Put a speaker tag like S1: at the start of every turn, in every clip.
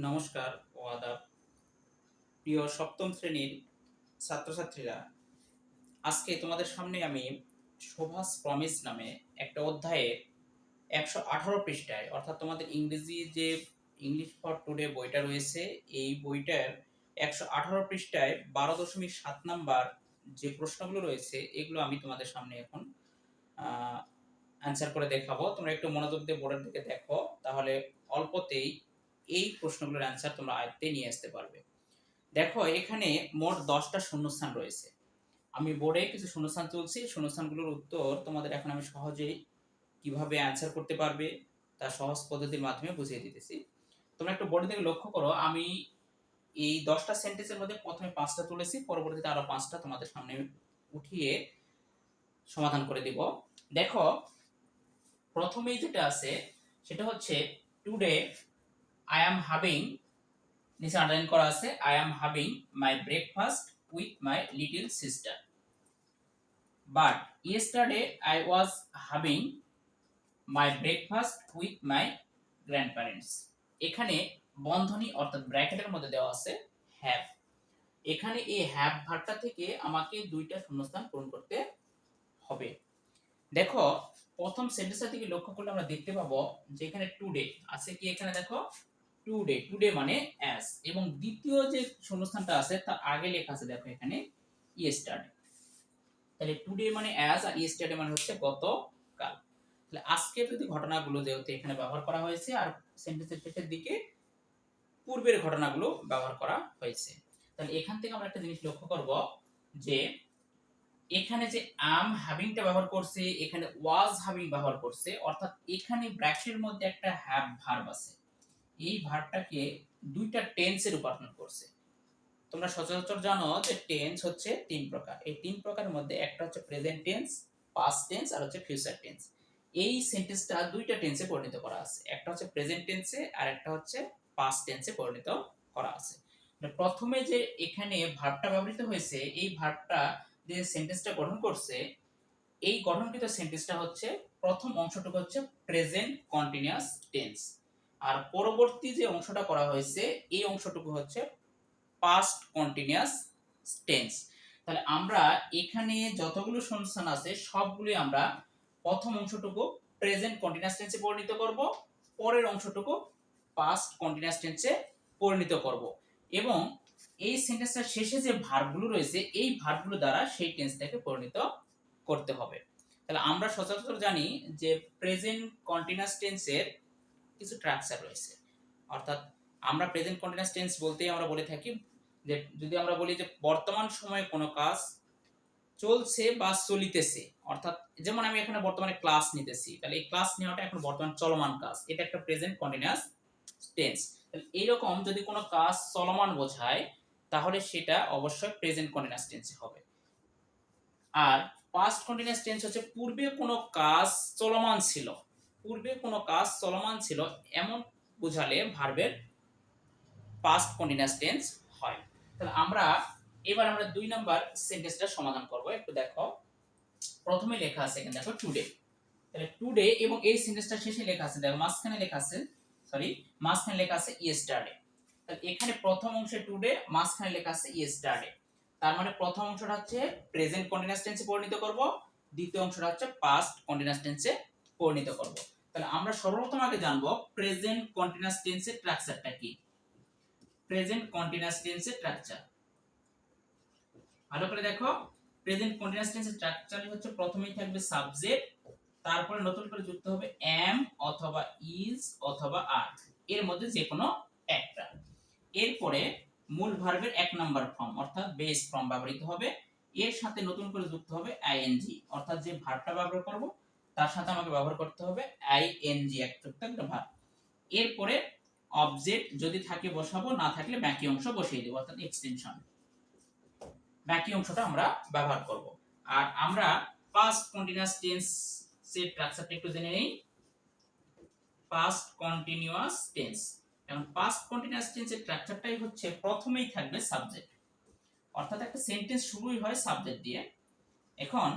S1: নমস্কার ও আদাব। প্রিয় সপ্তম শ্রেণীর ছাত্রছাত্রীরা, আজকে তোমাদের সামনে আমি শোভাস প্রমিস নামে একটা অধ্যায়ের 118 পৃষ্ঠায়, অর্থাৎ তোমাদের ইংরেজি যে ইংলিশ ফর টুডে বইটা রয়েছে, এই বইটার 118 পৃষ্ঠায় 12.7 নাম্বার যে প্রশ্নগুলো রয়েছে এগুলো আমি তোমাদের সামনে এখন অ্যান্সার করে দেখাবো। তোমরা একটু মনোযোগ দিয়ে বোর্ডের দিকে দেখো, তাহলে অল্পতেই এই প্রশ্নগুলোর অ্যান্সার তোমরা আয়ত্তে নিয়ে আসতে পারবে। দেখো, এখানে মোট 10টা শূন্যস্থান রয়েছে। আমি বোর্ডে কিছু শূন্যস্থান তুলছি, শূন্যস্থানগুলোর উত্তর তোমাদের এখন আমি সহজেই কিভাবে অ্যান্সার করতে পারবে তা সহজ পদ্ধতির মাধ্যমে বুঝিয়ে দিতেছি। তোমরা একটু বোর্ডের দিকে লক্ষ্য করো, আমি এই 10টা সেন্টেন্সের মধ্যে প্রথমে 5টা তুলেছি, পরবর্তীতে আরো 5টা তোমাদের সামনে উঠিয়ে সমাধান করে দিব। দেখো, প্রথমেই যেটা আছে সেটা হচ্ছে টুডে আই অ্যাম হ্যাভিং, নিচে আন্ডারলাইন করা আছে, I am having my breakfast with my little sister, but yesterday I was having my breakfast with my grandparents. এখানে বন্ধনী অর্থাৎ ব্র্যাকেটের মধ্যে দেওয়া আছে হ্যাভ। এখানে এই হ্যাভ ভার্বটা থেকে আমাকে দুইটা শূন্যস্থান পূরণ করতে হবে। দেখো, প্রথম সেন্টেন্সটা থেকে লক্ষ্য করলে আমরা দেখতে পাবো যে এখানে টুডে আছে কি, এখানে দেখো টুডে, টুডে মানে অ্যাজ, এবং দ্বিতীয় যে শূন্যস্থানটা আছে তার আগে লেখা আছে দেখো এখানে ইয়েস্টারডে। তাহলে টুডে মানে অ্যাজ আর ইয়েস্টারডে মানে হচ্ছে গতকাল। তাহলে আজকে যদি ঘটনাগুলো যেহেতু এখানে ব্যবহার করা হয়েছে আর সেন্টেন্সের শেষের দিকে পূর্বের ঘটনাগুলো ব্যবহার করা হয়েছে, তাহলে এখান থেকে আমরা একটা জিনিস লক্ষ্য করব যে এখানে যে আম হ্যাভিংটা ব্যবহার করছে, এখানে ওয়াজ হ্যাভিং ব্যবহার করছে, অর্থাৎ এখানে ব্র্যাকেটের মধ্যে একটা হ্যাভ ভার্ব আছে। এই ভার্বটাকে দুইটা টেন্সে রূপান্তর করছে। তোমরা সচরাচর জানো যে টেন্স হচ্ছে তিন প্রকার। এই তিন প্রকারের মধ্যে একটা হচ্ছে প্রেজেন্ট টেন্স, পাস্ট টেন্স আর হচ্ছে ফিউচার টেন্স। এই সেন্টেন্সটা দুইটা টেন্সে পরিণত করা আছে, একটা হচ্ছে প্রেজেন্ট টেন্সে আর একটা হচ্ছে পাস্ট টেন্সে পরিণত করা আছে। প্রথমে যে এখানে ভার্বটা ব্যবহৃত হয়েছে, এই ভার্বটা যে সেন্টেন্সটা গঠন করছে, এই গঠনকৃত সেন্টেন্সটা হচ্ছে প্রথম অংশটুকু হচ্ছে প্রেজেন্ট কন্টিনিউয়াস টেন্স, আর পরবর্তী যে অংশটা করা হয়েছে এই অংশটুকু হচ্ছে পাস্ট কন্টিনিউয়াস টেন্স। তাহলে আমরা এখানে যতগুলো শূন্যস্থান আছে সবগুলি আমরা প্রথম অংশটুকু প্রেজেন্ট কন্টিনিউয়াস টেন্সে পরিণত করব, পরের অংশটুকু পাস্ট কন্টিনিউয়াস টেন্সে পরিণত করব, এবং এই সেন্টেন্সের শেষে যে ভার্বগুলো রয়েছে এই ভার্বগুলো দ্বারা সেই টেন্সটাকে পরিণত করতে হবে। তাহলে আমরা সচরাচর জানি যে প্রেজেন্ট কন্টিনিউয়াস টেন্সের কিছু স্ট্রাকচার রয়েছে, অর্থাৎ আমরা প্রেজেন্ট কন্টিনিউয়াস টেন্স বলতেই আমরা বলে থাকি যে যদি আমরা বলি যে বর্তমান সময়ে কোনো কাজ চলছে বা চলিতেছে, অর্থাৎ যেমন আমি এখানে বর্তমানে ক্লাস নিতেছি, তাহলে এই ক্লাস নেওয়াটা এখন বর্তমান চলমান কাজ, এটা একটা প্রেজেন্ট কন্টিনিউয়াস টেন্স। তাহলে এইরকম যদি কোনো কাজ চলমান বোঝায় তাহলে সেটা অবশ্যই প্রেজেন্ট কন্টিনিউয়াস টেন্সে হবে। আর পাস্ট কন্টিনিউয়াস টেন্স হচ্ছে পূর্বে কোনো কাজ চলমান ছিল, পূর্বে কোনো কাজ চলমান ছিল এমন বোঝালে ভার্বের পাস্ট কন্টিনিউয়াস টেন্স হয়। তাহলে এবার আমরা 2 নাম্বার সেন্টেন্সটা সমাধান করব। একটু দেখো, প্রথমে লেখা আছে এখানে দেখো টুডে, তাহলে টুডে এবং এই সেন্টেন্সটা শেষে লেখা আছে দেখো মাঝখানে লেখা আছে ইয়েস্টারডে। তাহলে এখানে প্রথম অংশে টুডে, মাঝখানে লেখা আছে ইয়েস্টারডে, তার মানে প্রথম অংশটা হচ্ছে প্রেজেন্ট কন্টিনিউয়াস টেন্সে পরিণত করব, দ্বিতীয় অংশটা হচ্ছে পাস্ট কন্টিনিউয়াস টেন্সে পরিণত করব। তাহলে আমরা সর্বপ্রথম আগে জানবো প্রেজেন্ট কন্টিনিউয়াস টেন্সের স্ট্রাকচারটা কি। প্রেজেন্ট কন্টিনিউয়াস টেন্সের স্ট্রাকচার ভালো করে দেখো, প্রেজেন্ট কন্টিনিউয়াস টেন্সের স্ট্রাকচার হচ্ছে প্রথমেই থাকবে সাবজেক্ট, তারপরে নতুন করে যুক্ত হবে am অথবা is অথবা are, এর মধ্যে যে কোনো একটা। এরপরে মূল ভার্বের এক নাম্বার ফর্ম অর্থাৎ বেস ফর্ম ব্যবহৃত হবে, এর সাথে নতুন করে যুক্ত হবে ing, অর্থাৎ যে ভার্বটা ব্যবহার করব তার সাথে আমাকে ব্যবহার করতে হবে ing, একটা ভার্ব। এরপরে অবজেক্ট যদি থাকে বসাবো, না থাকলে বাকি অংশ বসিয়ে দেব, অর্থাৎ এক্সটেনশন, বাকি অংশটা আমরা ব্যবহার করব। আর আমরা পাস্ট কন্টিনিউয়াস টেন্স এর স্ট্রাকচারটা একটু জেনে নেই। পাস্ট কন্টিনিউয়াস টেন্স, এবং পাস্ট কন্টিনিউয়াস টেন্সের স্ট্রাকচারটাই হচ্ছে প্রথমেই থাকবে সাবজেক্ট, অর্থাৎ একটা সেন্টেন্স শুরুই হয় সাবজেক্ট দিয়ে। এখন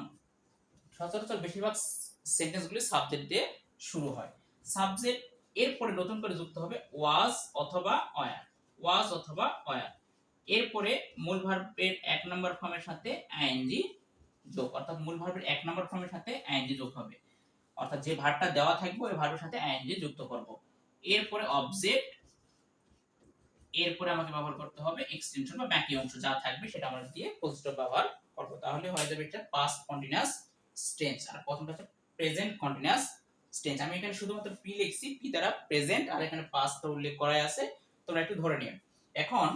S1: সচরাচর বেশিরভাগ সেন্টেন্সগুলি সাবজেক্ট দিয়ে শুরু হয়। সাবজেক্ট এরপরে নতুন করে যুক্ত হবে ওয়াজ অথবা ওয়্যার, ওয়াজ অথবা ওয়্যার। এরপরে মূল ভার্বের 1 নম্বর ফর্মের সাথে আইএনজি যোগ, অর্থাৎ মূল ভার্বের 1 নম্বর ফর্মের সাথে আইএনজি যোগ হবে, অর্থাৎ যে ভার্বটা দেওয়া থাকবে ওই ভার্বের সাথে আইএনজি যুক্ত করব। এরপরে অবজেক্ট, এরপরে আমাকে ব্যবহার করতে হবে এক্সটেনশন বা বাকি অংশ যা থাকবে সেটা আমরা দিয়ে পজিটিভ ব্যবহার করব, তাহলে হয়ে যাবে এটা পাস্ট কন্টিনিউয়াস টেন্স। আর প্রথমটা হচ্ছে প্রেজেন্ট কন্টিনিউয়াস টেন্স। আমি এখানে শুধুমাত্র পি লিখছি, পি দ্বারা প্রেজেন্ট, আর এখানে পাস্ট উল্লেখ করাই আছে, তোমরা একটু ধরে নিও। এখন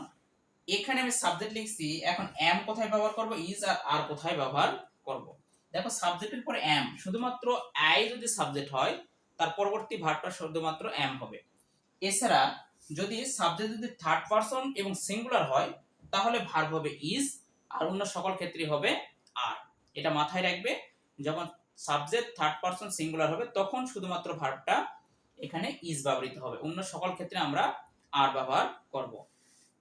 S1: এখানে আমি সাবজেক্ট লিখছি, এখন এম কোথায় ব্যবহার করব, ইজ আর আর কোথায় ব্যবহার করব। দেখো সাবজেক্টের পরে এম, শুধুমাত্র আই যদি সাবজেক্ট হয় তার পরবর্তী ভার্বটা শুধুমাত্র এম হবে। এছাড়া যদি সাবজেক্ট যদি থার্ড পারসন এবং সিঙ্গুলার হয় তাহলে ভার্ব হবে ইজ, আর অন্য সকল ক্ষেত্রে হবে আর। এটা মাথায় রাখবে, যখন সাবজেক্ট থার্ড পারসন সিঙ্গুলার হবে তখন শুধুমাত্র ভার্বটা এখানে ইজ ব্যবহৃত হবে, অন্য সকল ক্ষেত্রে আমরা আর ব্যবহার করব।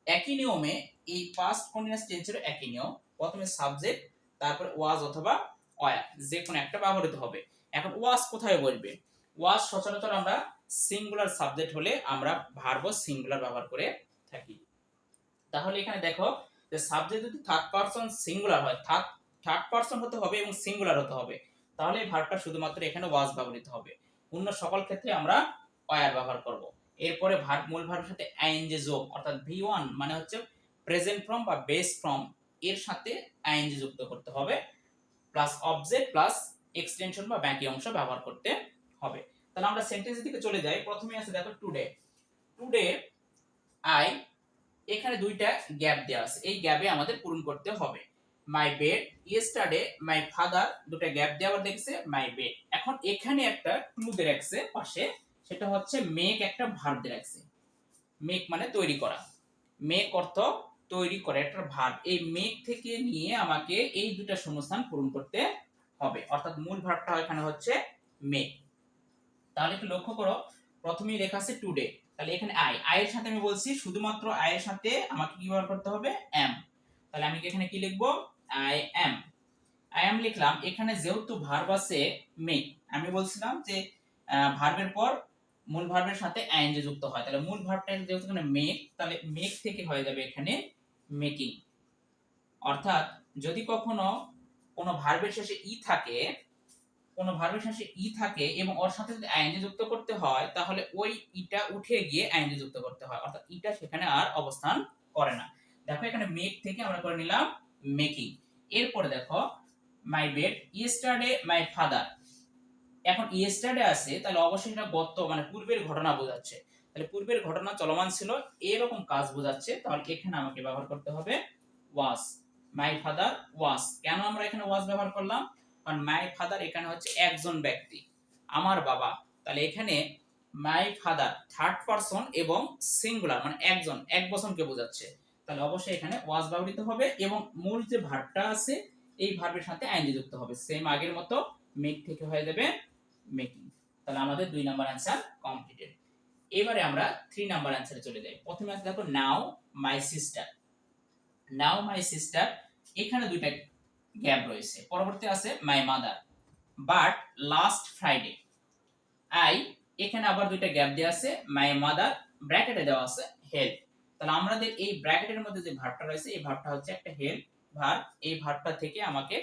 S1: একই নিয়মে এই পাস্ট কন্টিনিউয়াস টেন্সের একই নিয়ম, প্রথমে সাবজেক্ট তারপর ওয়াজ অথবা ওয়্যার যে কোনো একটা ব্যবহৃত হবে। এখন ওয়াজ কোথায় বলবে, ওয়াজ সচরাচর আমরা সিঙ্গুলার সাবজেক্ট হলে আমরা ভার্ব সিঙ্গুলার ব্যবহার করে থাকি। তাহলে এখানে দেখো যে সাবজেক্ট যদি থার্ড পারসন সিঙ্গুলার হয়, থার্ড পারসন হতে হবে এবং সিঙ্গুলার হতে হবে, তাহলে এই ভার্বটা শুধুমাত্র এখানে ওয়াজ ব্যবহৃত হবে, অন্য সকল ক্ষেত্রে আমরা ওয়্যার ব্যবহার করব। এরপরে ভার্ব মূল ভার্বের সাথে আইএনজি যোগ, অর্থাৎ ভি1 মানে হচ্ছে প্রেজেন্ট ফর্ম বা বেস ফর্ম, এর সাথে আইএনজি যুক্ত করতে হবে, প্লাস অবজেক্ট প্লাস এক্সটেনশন বা বাকি অংশ ব্যবহার করতে হবে। তাহলে আমরা সেন্টেন্সের দিকে চলে যাই। প্রথমে আছে দেখো টুডে, টুডে আই, এখানে দুইটা গ্যাপ দেওয়া আছে, এই গ্যাপে আমাদের পূরণ করতে হবে। My bed, yesterday my father, দুটো গ্যাপ দেওয়া দেখছে মাই বেড। এখন এখানে একটা ক্লু দিয়ে রাখছে পাশে, সেটা হচ্ছে মেক, একটা ভার্ব দিয়ে রাখছে। মেক মানে তৈরি করা, মেক অর্থ তৈরি করে একটা ভার্ব, এই মেক থেকে নিয়ে আমাকে এই দুটা শূন্যস্থান পূরণ করতে হবে, অর্থাৎ মূল ভার্বটা এখানে হচ্ছে মেক। তাহলে একটু লক্ষ্য করো, প্রথমেই লেখা আছে টুডে, তাহলে এখানে আই, আই এর সাথে আমি বলছি শুধুমাত্র আই এর সাথে আমাকে কি ব্যবহার করতে হবে, এম। তাহলে আমি এখানে কি লিখবো, আই এম, আই এম লিখলাম। এখানে যেহেতু ভার্ব আছে মেক, আমি বলছিলাম যে ভার্বের পর মূল ভার্বের সাথে আইএনজি যুক্ত হয়, তাহলে মূল ভার্বটা যেহেতু এখানে মেক, তাহলে মেক থেকে হয়ে যাবে এখানে মেকিং। অর্থাৎ যদি কখনো কোনো ভার্বের শেষে ই থাকে, কোনো ভার্বের শেষে ই থাকে এবং ওর সাথে যদি আইএনজি যুক্ত করতে হয় তাহলে ওই ইটা উঠে গিয়ে আইএনজি যুক্ত করতে হয়, অর্থাৎ ইটা সেখানে আর অবস্থান করে না। দেখো এখানে মেক থেকে আমরা করে নিলাম মেকিং। এরপরে দেখো my bed, yesterday my father, এখন ইয়েস্টারডে আছে তাহলে অবশ্যই এটা গত মানে পূর্বের ঘটনা বোঝাচ্ছে, তাহলে পূর্বের ঘটনা চলমান ছিল এরকম কাজ বোঝাচ্ছে, তাহলে এখানে আমাকে ব্যবহার করতে হবে ওয়াজ। মাই ফাদার ওয়াজ, কেন আমরা এখানে ওয়াজ ব্যবহার করলাম, কারণ মাই ফাদার এখানে হচ্ছে একজন ব্যক্তি, আমার বাবা, তাহলে এখানে মাই ফাদার থার্ড পারসন এবং সিঙ্গুলার মানে একজন, এক বচনকে বোঝাচ্ছে, তাহলে অবশ্যই এখানে ওয়াজ ব্যবহৃত হবে এবং মূল যে ভার্বটা আছে এই ভার্বের সাথে আইএনজি যুক্ত হবে, সেম আগের মতো মেক থেকে হয়ে যাবে মেকিং। তাহলে আমাদের 2 নাম্বার অ্যানসার কমপ্লিটেড। এবারে আমরা 3 নাম্বার অ্যানসারে চলে যাই। প্রথমে আছে দেখো নাও my sister, now my sister, এখানে দুইটা গ্যাপ রয়েছে, পরবর্তী আছে my mother, but last Friday I, এখানে আবার দুইটা গ্যাপ দেওয়া আছে, মাই মাদার ব্র্যাকেটে দেওয়া আছে হেল্প। তাহলে আমাদের এই ব্র্যাকেটের মধ্যে যে ভার্বটা রয়েছে এই ভার্বটা হচ্ছে একটা হেল্প ভার্ব, এই ভার্বটা থেকে আমাকে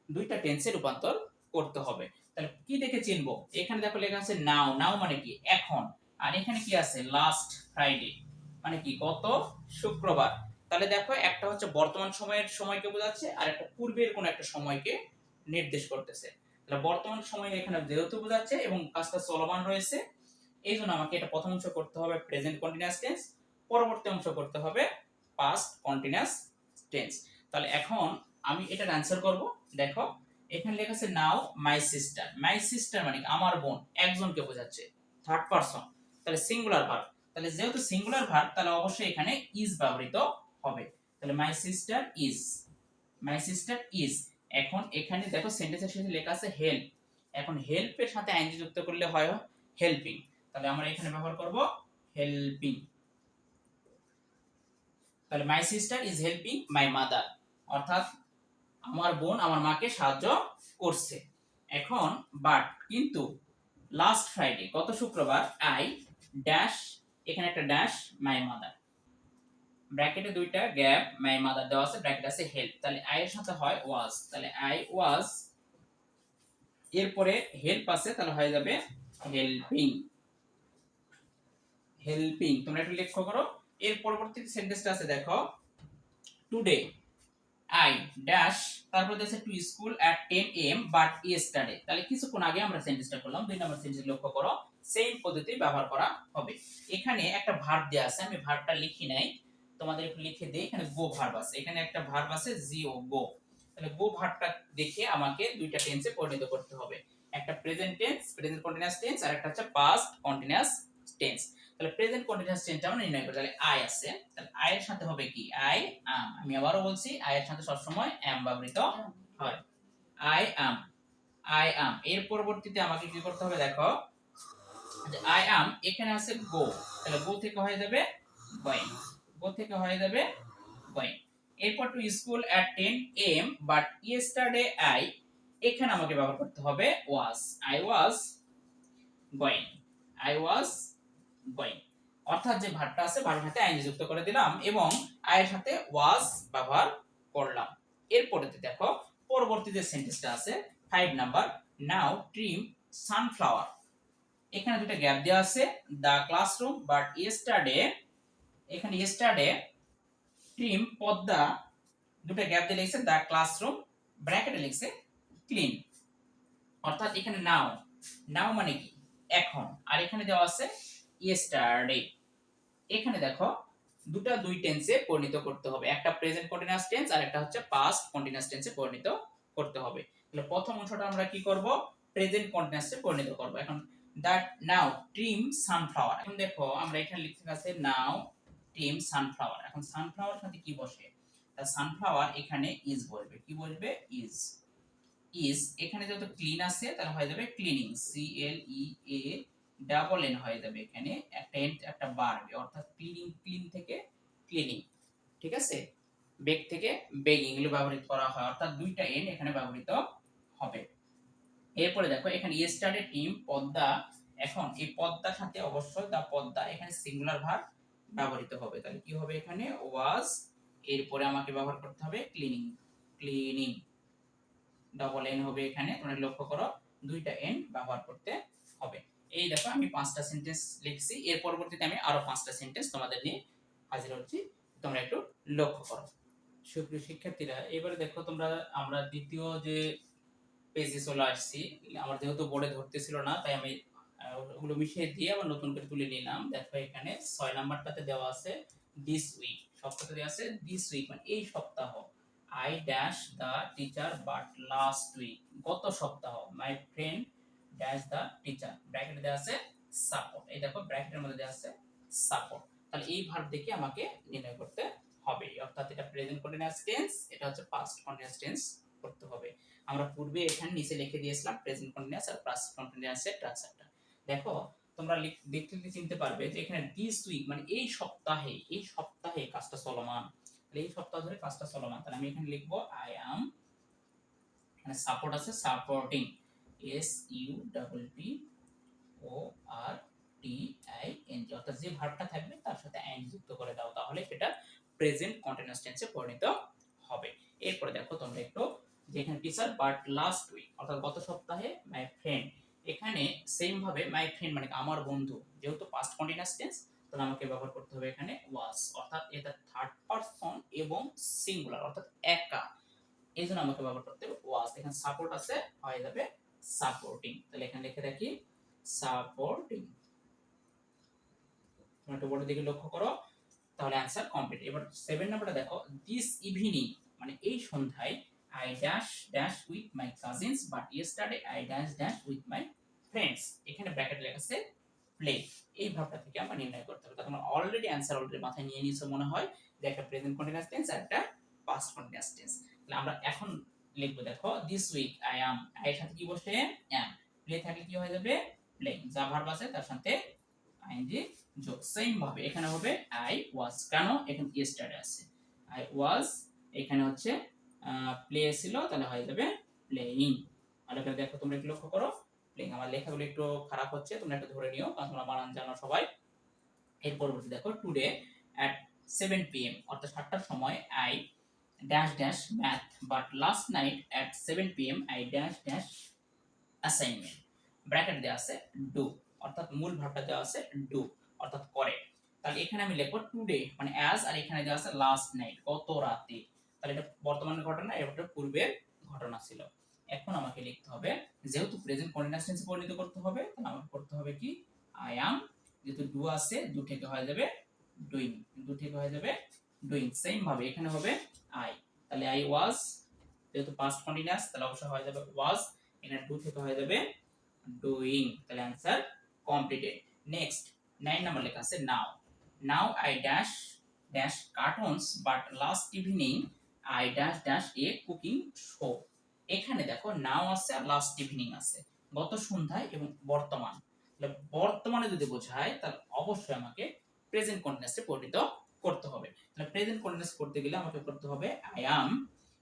S1: দুইটা টেন্সে রূপান্তর করতে হবে। তাহলে কি দেখে চিনবো, এখানে দেখো লেখা আছে নাও, নাও মানে কি এখন, আর এখানে কি আছে লাস্ট ফ্রাইডে মানে কি গত শুক্রবার। তাহলে দেখো একটা হচ্ছে বর্তমান সময়ের সময়কে বোঝাচ্ছে আর একটা পূর্বের কোন একটা সময়কে নির্দেশ করতেছে, তাহলে বর্তমান সময় এখানে যেহেতু বোঝাচ্ছে এবং কাজটা চলমান রয়েছে এই জন্য আমাকে এটা প্রথম অংশ করতে হবে প্রেজেন্ট কন্টিনিউয়াস টেন্স, পরবর্তী অংশ করতে হবে পাস্ট কন্টিনিউয়াস টেন্স। তাহলে এখন আমি এটার অ্যানসার করব। দেখো এখানে লেখা আছে নাও মাই সিস্টার, মাই সিস্টার মানে আমার বোন, একজনকে বোঝাচ্ছে, থার্ড পারসন, তাহলে সিঙ্গুলার ভার্ব, তাহলে যেহেতু সিঙ্গুলার ভার্ব তাহলে অবশ্যই এখানে ইজ ব্যবহৃত হবে, তাহলে my sister is, my sister is. এখন এখানে দেখো সেন্টেন্সের শেষে লেখা আছে হেল্প, এখন হেল্পের সাথে আইএনজি যুক্ত করলে হয় হেল্পিং, তাহলে আমরা এখানে ব্যবহার করব হেল্পিং। তাহলে my sister is helping my mother, অর্থাৎ আমার বোন আমার মাকে সাহায্য করছে। এখন বাট কিন্তু লাস্ট ফ্রাইডে গত শুক্রবার আই ড্যাশ, এখানে একটা ড্যাশ মাই মাদার, ব্র্যাকেটে দুইটা গ্যাপ, মাই মাদার দেওয়া আছে, ব্র্যাকেট আছে হেল্প, তাহলে আই এর সাথে হয় ওয়াজ, তাহলে আই ওয়াজ, এরপরে হেল্প আছে তাহলে হয়ে যাবে হেল্পিং, হেল্পিং। তোমরা একটু লক্ষ্য করো, এর পরবর্তী সেন্টেন্সটা আছে দেখো, টুডে আই ড্যাশ, তারপর আছে to school at 10 am but yesterday, তাহলে কিছুক্ষণ আগে আমরা সেন্টেন্সটা করলাম, দুই নম্বর সেন্টেন্স লক্ষ্য করো, সেম পদ্ধতি ব্যবহার করা হবে। এখানে একটা ভার্ব দেয়া আছে, আমি ভার্বটা লিখি নাই, তোমাদের একটু লিখে দেই, এখানে গো ভার্ব আছে, এখানে একটা ভার্ব আছে জিও গো, তাহলে গো ভার্বটা দেখে আমাকে দুইটা টেন্সে পরিণত করতে হবে, একটা present tense present continuous tense আর একটা হচ্ছে পাস্ট কন্টিনিউয়াস টেন্স। তাহলে প্রেজেন্ট কন্টিনিউয়াস টেন্সটা আমরা নির্ণয় করি, তাহলে আই আছে, তাহলে আই এর সাথে হবে কি আই am, আমি আবারও বলছি আই এর সাথে সবসময় am ব্যবহৃত হয়, আই am, আই am। এর পরবর্তীতে আমাকে কি করতে হবে দেখো, যে আই am এখানে আছে গো, তাহলে গো থেকে হয়ে যাবে going, গো থেকে হয়ে যাবে going। এরপর to school at 10 am but yesterday I, এখানে আমাকে ব্যবহার করতে হবে was, I was going, I was going, অর্থাৎ যে ভার্বটা আছে ভার্বের সাথে আইএনজি যুক্ত করে দিলাম এবং আই এর সাথে was ব্যবহার করলাম। এরপরে দেখো পরবর্তী যে সেন্টেন্সটা আছে 5 নাম্বার, নাও ট্রিম সানফ্লাওয়ার, এখানে দুটো গ্যাপ দেওয়া আছে, দা ক্লাসরুম বাট ইয়েস্টারডে, এখানে ইয়েস্টারডে ট্রিম পদ্মা, দুটো গ্যাপ দিয়ে লিখছে দা ক্লাসরুম, ব্র্যাকেটে লিখছে ক্লিন, অর্থাৎ এখানে নাও, নাও মানে কি এখন, আর এখানে দেওয়া আছে ইয়েস্টারডে। এখানে দেখো দুই টেন্সে পরিণত করতে হবে, একটা প্রেজেন্ট কন্টিনিউয়াস টেন্স আর একটা হচ্ছে পাস্ট কন্টিনিউয়াস টেন্সে পরিণত করতে হবে। তাহলে প্রথম অংশটা আমরা কি করব, প্রেজেন্ট কন্টিনিউয়াসে পরিণত করব। এখন দ্যাট নাও ট্রিম সানফ্লাওয়ার, এখন দেখো আমরা এখানে লিখতে আছে নাও ট্রিম সানফ্লাওয়ার, এখন সানফ্লাওয়ার সাথে কি বসে, তা সানফ্লাওয়ার এখানে ইজ বলবে, কি বলবে ইজ, ইজ এখানে যেহেতু ক্লিন আছে তাহলে হয়ে যাবে cleaning, C L E A double N হয়ে যাবে, এখানে একটা এন্ড একটা বাড়বে, অর্থাৎ ক্লিনিং, ক্লিন থেকে ক্লিনিং, ঠিক আছে, বেগ থেকে বেগিং এগুলো ব্যবহৃত করা হয়, অর্থাৎ দুইটা এন এখানে ব্যবহৃত হবে। এরপরে দেখো এখানে ইয়েস্টারডে টিম পদ্মা, এখন এই পদ্মার সাথে অবশ্যই দা পদ্মা এখানে সিঙ্গুলার ভার্ব ব্যবহৃত হবে, তাহলে কি হবে এখানে ওয়াজ, এরপরে আমাকে ব্যবহার করতে হবে ক্লিনিং, ক্লিনিং ডবল এন হবে, এখানে তোমরা লক্ষ্য করো দুইটা এন ব্যবহার করতে হবে। এই দেখো আমি 5টা সেন্টেন্স লিখছি, এর পরবর্তীতে আমি আরো 5টা সেন্টেন্স তোমাদের নিয়ে হাজির হচ্ছি, তোমরা একটু লক্ষ্য করো। সুপ্রিয় শিক্ষার্থীরা, এবারে দেখো তোমরা, আমরা দ্বিতীয় যে পেজে চলে আসছি, আমার যেহেতু বোর্ডে ধরতেছিল না তাই আমি ওগুলো মিশিয়ে দিয়ে আবার নতুন করে তুলে নিলাম। দেখো এখানে 6 নাম্বারটাতে দেওয়া আছে দিস উইক, সপ্তাহতে দেওয়া আছে দিস উইক মানে এই সপ্তাহ, I dash the teacher but last week, গত সপ্তাহ, my friend dash the teacher, ব্র্যাকেটে দেওয়া আছে সাপোর্ট, এই দেখো ব্র্যাকেটের মধ্যে দেওয়া আছে সাপোর্ট, তাহলে এই ভার্ব দেখে আমাকে নির্ণয় করতে হবে, অর্থাৎ এটা প্রেজেন্ট কন্টিনিউয়াস টেন্স, এটা হচ্ছে পাস্ট কন্টিনিউয়াস টেন্স করতে হবে। আমরা পূর্বে এখানে নিচে লিখে দিয়েছিলাম প্রেজেন্ট কন্টিনিউয়াস আর পাস্ট কন্টিনিউয়াসের স্ট্রাকচারটা। দেখো তোমরা দেখতে চিনতে পারবে যে এখানে দিস উইক মানে এই সপ্তাহে, এই সপ্তাহে কাজটা চলমান, এই সপ্তাহ ধরে কাজটা চলমান, তাহলে আমি এখানে লিখবো আই অ্যাম, এখানে সাপোর্ট আছে supporting, S U double P O R T I N G, অর্থাৎ যে ভার্বটা থাকবে তার সাথে আইন যুক্ত করে দাও, তাহলে সেটা প্রেজেন্ট কন্টিনিউয়াস টেন্সে পরিণত হবে। এরপরে দেখো তোমরা একটু যে এখানে টিচার বাট লাস্ট উইক, অর্থাৎ গত সপ্তাহে মাই ফ্রেন্ড, এখানে সেম ভাবে মাই ফ্রেন্ড মানে আমার বন্ধু, যেহেতু পাস্ট কন্টিনিউয়াস টেন্স তাহলে আমাকে ব্যবহার করতে হবে এখানে ওয়াজ, অর্থাৎ এটা থার্ড পারসন এবং সিঙ্গুলার অর্থাৎ একা, এই জন্য আমাকে ব্যবহার করতে হবে ওয়াজ। এখানে সাপোর্ট আছে হয়ে যাবে সাপোর্টিং, তাহলে এখানে লিখে রাখি সাপোর্টিং, তোমরা একটু বোর্ডের দিকে লক্ষ্য করো, তাহলে অ্যান্সার কমপ্লিট। এবার 7 নাম্বারটা দেখো, দিস ইভিনিং মানে এই সন্ধ্যায় I dash dash with my cousins but yesterday I dash dash with my friends, এখানে ব্র্যাকেট লেখা আছে প্লে, এই ভাবটা থেকে আমরা নির্ণয় করতে হবে। তোমরা অলরেডি অ্যান্সার অলরেডি মাথায় নিয়ে নিয়েছো মনে হয়, যে একটা প্রেজেন্ট কন্টিনিউয়াস টেন্স আর একটা পাস্ট কন্টিনিউয়াস টেন্স। তাহলে আমরা এখন লিখবো দেখো this week I am, I এর সাথে কি বসে অ্যাম, প্লে থাকলে কি হয়ে যাবে প্লেইং, যা ভার্ব আছে তার সাথে আইএনজি যোগ, সেম ভাবে এখানে হবে আই ওয়াজ, কেন এখানে ইয়েস্টারডে আছে, আই ওয়াজ এখানে হচ্ছে প্লে ছিল তাহলে হয়ে যাবে প্লেইং। আর এখানে দেখো তোমরা একটু লক্ষ্য করো প্লেইং, আমার লেখাগুলো একটু খারাপ হচ্ছে তোমরা একটু ধরে নিও কারণ তোমরা বানান জানো সবাই। এর পরবর্তী দেখো টুডে অ্যাট 7 PM অর্থাৎ 7টার সময় I dash dash math but last night at 7 PM I dash dash assignment. Bracket দেওয়া আছে ডু, অর্থাৎ মূল ভাবটা দেওয়া আছে ডু অর্থাৎ করে। তাহলে এখানে আমি লিখবো টুডে মানে অ্যাজ, আর এখানে দেওয়া আছে লাস্ট নাইট গত রাতে। তাহলে এটা বর্তমানের ঘটনা, এটা পূর্বের ঘটনা ছিল। এখন আমাকে লিখতে হবে, যেহেতু প্রেজেন্ট কন্টিনিউয়াস টেন্সে পরিণত করতে হবে, তাহলে আমাকে করতে হবে কি আই অ্যাম, যেহেতু ডু আছে ডু থেকে হয়ে যাবে ডুইং, ডু থেকে হয়ে যাবে ডুইং। সেম ভাবে এখানে হবে আই, তাহলে আই ওয়াজ, যেহেতু পাস্ট কন্টিনিউয়াস তাহলে অবশ্যই হয়ে যাবে ওয়াজ, এখানে ডু থেকে হয়ে যাবে ডুইং। তাহলে অ্যান্সার কমপ্লিটেড। নেক্সট 9 নাম্বার লেখা আছে now, now I dash dash cartoons but last evening I dash dash a cooking show. এখানে দেখো নাও আছে আর লাস্ট ইভিনিং আছে, গত সন্ধ্যায় এবং বর্তমান। তাহলে বর্তমানে যদি বোঝায় তাহলে অবশ্যই আমাকে প্রেজেন্ট কন্টিনিউয়াসে পরিণত করতে হবে। তাহলে প্রেজেন্ট কন্টিনিউয়াস করতে গেলে আমাকে করতে হবে আই অ্যাম,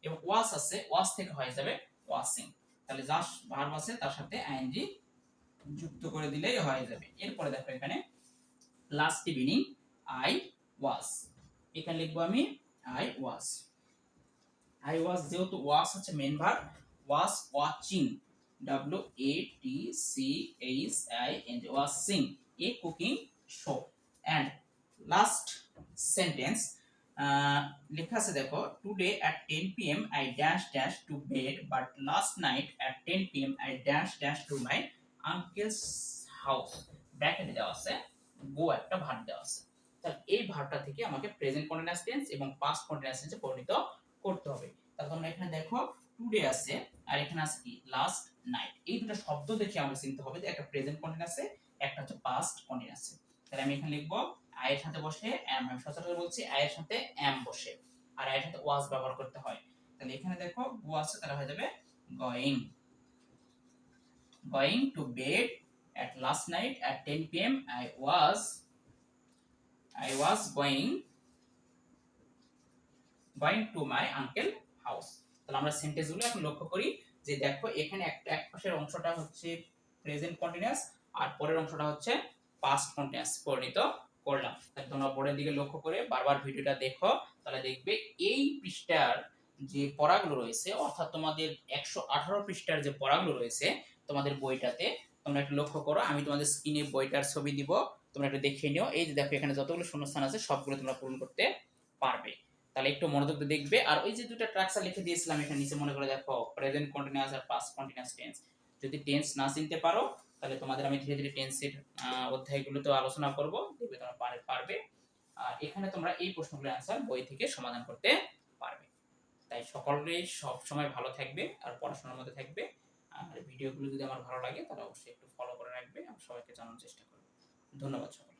S1: এবং ওয়াজ আছে ওয়াজ থেকে হয়ে যাবে ওয়াশিং। তাহলে জাস্ট ভার্ব আছে তার সাথে আইএনজি যুক্ত করে দিলেই হয়ে যাবে। এরপরে দেখো এখানে লাস্ট ইভিনিং আই ওয়াজ, এখানে লিখবো আমি আই ওয়াজ। আই ওয়াজ যেহেতু ওয়াজ হচ্ছে main verb, was watching WATCHING watching a cooking show. And last sentence লেখা আছে দেখো today at 10 PM I dash dash to bed but last night at 10 PM I dash dash to my uncle's house. ব্র্যাকেটে দেওয়া আছে গো, একটা verb দেওয়া আছে। তাহলে এই ভার্বটা থেকে আমাকে প্রেজেন্ট কন্টিনিউয়াস টেন্স এবং পাস্ট কন্টিনিউয়াস টেন্সে পরিণত করতে হবে। তাহলে তোমরা এখানে দেখো টুডে আছে আর এখানে আছে কি লাস্ট নাইট, এই দুটো শব্দ দেখে আমাকে চিনতে হবে যে একটা প্রেজেন্ট কন্টিনিউয়াসে একটা হচ্ছে পাস্ট কন্টিনিউয়াসে। তাহলে আমি এখানে লিখবো আই এর সাথে বসে এম, আমি সচরাচর বলছি আই এর সাথে এম বসে, আর আই এর সাথে ওয়াজ ব্যবহার করতে হয়। তাহলে এখানে দেখো গো আছে তাহলে হয়ে যাবে going, going to bed at last night at 10 PM I was going to my uncle house। তাহলে আমরা সেন্টেন্সগুলো এখন লক্ষ্য করি যে দেখো এখানে এক পাশের অংশটা হচ্ছে প্রেজেন্ট কন্টিনিউয়াস আর পরের অংশটা হচ্ছে পাস্ট কন্টিনিউয়াস পরিণত করলাম। তাহলে তোমরা বোর্ডের দিকে লক্ষ্য করে বারবার ভিডিওটা দেখো, তাহলে দেখবে এই পৃষ্ঠার যে পড়াগুলো রয়েছে অর্থাৎ তোমাদের 118 পৃষ্ঠার যে পড়াগুলো রয়েছে তোমাদের বইটাতে, তোমরা একটু লক্ষ্য করো, আমি তোমাদের স্ক্রিনে বইটার ছবি দিব, তোমরা একটু দেখে নিও। এই যে দেখো এখানে যতগুলো শূন্যস্থান আছে সবগুলো তোমরা পূরণ করতে পারবে। তাহলে একটু মনোযোগ দিয়ে দেখবে। আর ওই যে দুটো স্ট্রাকচার লিখে দিয়েছিলাম এখানে নিচে, মনে করে দেখো প্রেজেন্ট কন্টিনিউয়াস আর পাস্ট কন্টিনিউয়াস টেন্স। যদি টেন্স না চিনতে পারো তাহলে তোমাদের আমি ধীরে ধীরে টেন্সের অধ্যায়গুলো তো আলোচনা করব, দেখবে তোমরা পারবে। আর এখানে তোমরা এই প্রশ্নগুলোর অ্যানসার বই থেকে সমাধান করতে পারবে। তাই সকলেই সব সময় ভালো থাকবে আর পড়াশোনার মধ্যে থাকবে। আর ভিডিওগুলো যদি আমার ভালো লাগে তাহলে অবশ্যই একটু ফলো করে রাখবে, আমি সবাইকে জানানোর চেষ্টা করব। ধন্যবাদ সবাই।